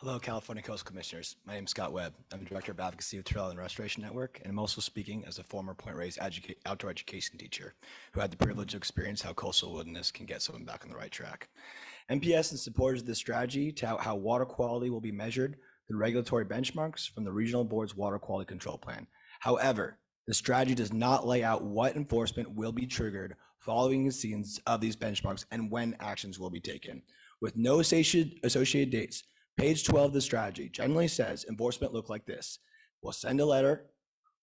Hello, California Coastal Commissioners. My name is Scott Webb. I'm the Director of Advocacy with Trail and Restoration Network, and I'm also speaking as a former Point Reyes outdoor education teacher who had the privilege of experience how coastal wilderness can get someone back on the right track. MPS and supporters of this strategy tout how water quality will be measured through regulatory benchmarks from the Regional Board's Water Quality Control Plan. However, the strategy does not lay out what enforcement will be triggered following the scenes of these benchmarks and when actions will be taken. With no associated dates, page 12 of the strategy generally says enforcement look like this. We'll send a letter,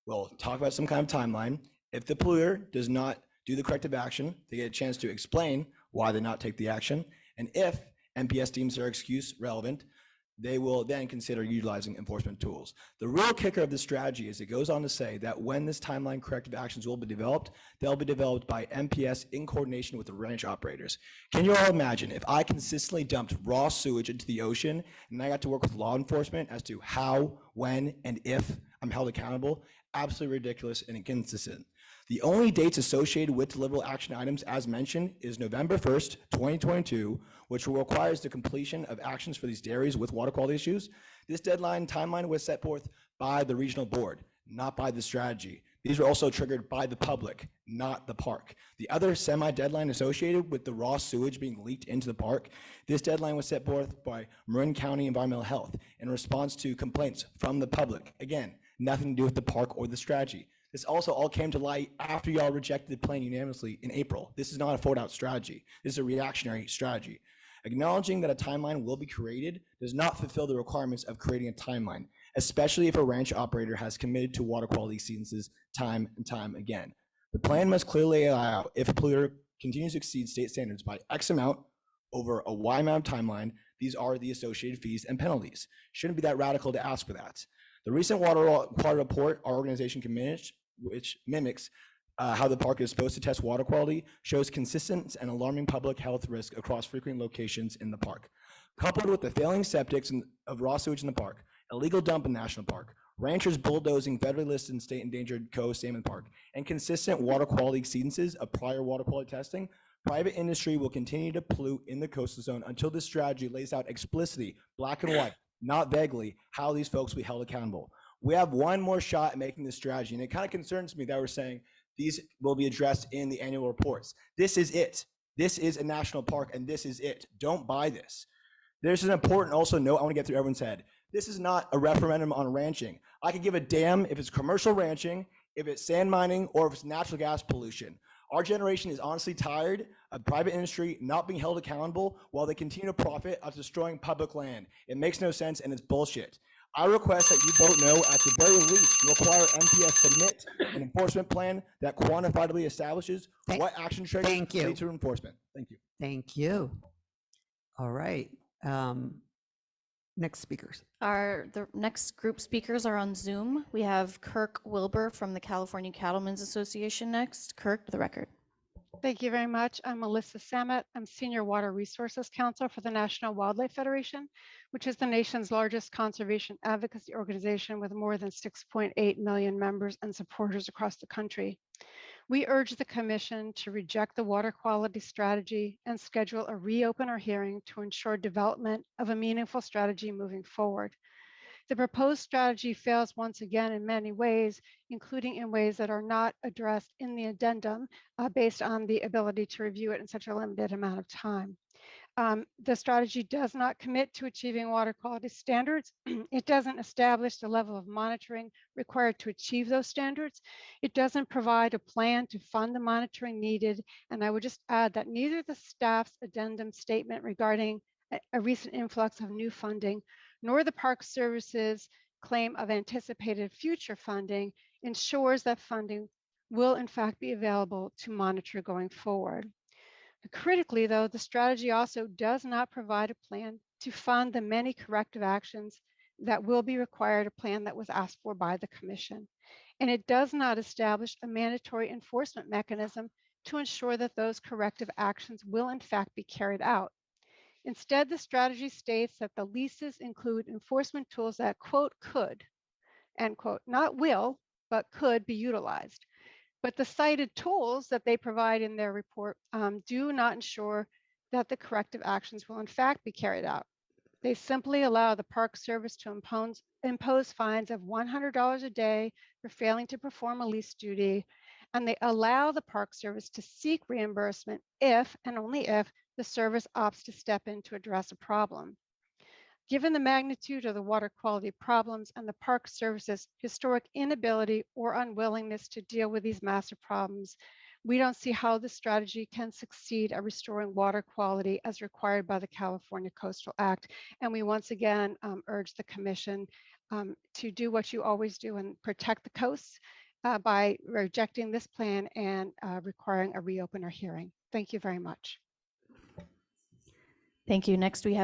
we'll talk about some kind of timeline. If the polluter does not do the corrective action, they get a chance to explain why they not take the action. And if MPS deems their excuse relevant, they will then consider utilizing enforcement tools. The real kicker of this strategy is it goes on to say that when this timeline corrective actions will be developed, they'll be developed by MPS in coordination with the ranch operators. Can you all imagine if I consistently dumped raw sewage into the ocean and I got to work with law enforcement as to how, when, and if I'm held accountable? Absolutely ridiculous and inconsistent. The only dates associated with deliverable action items, as mentioned, is November 1st, 2022, which requires the completion of actions for these dairies with water quality issues. This deadline timeline was set forth by the regional board, not by the strategy. These were also triggered by the public, not the park. The other semi-deadline associated with the raw sewage being leaked into the park, this deadline was set forth by Marin County Environmental Health in response to complaints from the public. Again, nothing to do with the park or the strategy. This also all came to light after y'all rejected the plan unanimously in April. This is not a forward-out strategy. This is a reactionary strategy. Acknowledging that a timeline will be created does not fulfill the requirements of creating a timeline, especially if a ranch operator has committed to water quality exceedances time and time again. The plan must clearly allow if a polluter continues to exceed state standards by X amount over a Y amount of timeline, these are the associated fees and penalties. Shouldn't be that radical to ask for that. The recent water quality report our organization commissioned, which mimics how the park is supposed to test water quality, shows consistent and alarming public health risk across frequent locations in the park. Coupled with the failing septics of raw sewage in the park, illegal dump in National Park, ranchers bulldozing federally listed and state endangered Coe Salmon Park, and consistent water quality exceedances of prior water quality testing, private industry will continue to pollute in the coastal zone until this strategy lays out explicitly, black and white, not vaguely, how these folks will be held accountable. We have one more shot at making this strategy, and it kind of concerns me that we're saying these will be addressed in the annual reports. This is it. This is a national park, and this is it. Don't buy this. There's an important also note I want to get through everyone's head. This is not a referendum on ranching. I could give a damn if it's commercial ranching, if it's sand mining, or if it's natural gas pollution. Our generation is honestly tired of private industry not being held accountable while they continue to profit out of destroying public land. It makes no sense, and it's bullshit. I request that you vote no, at the very least, require MPS submit an enforcement plan that quantifiably establishes what action triggers lead to enforcement. Thank you. Thank you. All right. Next speakers. The next group speakers are on Zoom. We have Kirk Wilbur from the California Cattlemen's Association next. Kirk, for the record. Thank you very much. I'm Melissa Samet. I'm Senior Water Resources Counsel for the National Wildlife Federation, which is the nation's largest conservation advocacy organization with more than 6.8 million members and supporters across the country. We urge the Commission to reject the water quality strategy and schedule a reopen or hearing to ensure development of a meaningful strategy moving forward. The proposed strategy fails once again in many ways, including in ways that are not addressed in the addendum based on the ability to review it in such a limited amount of time. The strategy does not commit to achieving water quality standards. It doesn't establish the level of monitoring required to achieve those standards. It doesn't provide a plan to fund the monitoring needed. And I would just add that neither the staff's addendum statement regarding a recent influx of new funding, nor the Park Service's claim of anticipated future funding ensures that funding will in fact be available to monitor going forward. Critically, though, the strategy also does not provide a plan to fund the many corrective actions that will be required, a plan that was asked for by the Commission. And it does not establish a mandatory enforcement mechanism to ensure that those corrective actions will in fact be carried out. Instead, the strategy states that the leases include enforcement tools that, quote, could, end quote, not will, but could be utilized. But the cited tools that they provide in their report do not ensure that the corrective actions will in fact be carried out. They simply allow the Park Service to impose fines of $100 a day for failing to perform a lease duty, and they allow the Park Service to seek reimbursement if and only if the service opts to step in to address a problem. Given the magnitude of the water quality problems and the Park Service's historic inability or unwillingness to deal with these massive problems, we don't see how this strategy can succeed at restoring water quality as required by the California Coastal Act. And we once again urge the Commission to do what you always do and protect the coasts by rejecting this plan and requiring a reopener hearing. Thank you very much. Thank you. Next, we have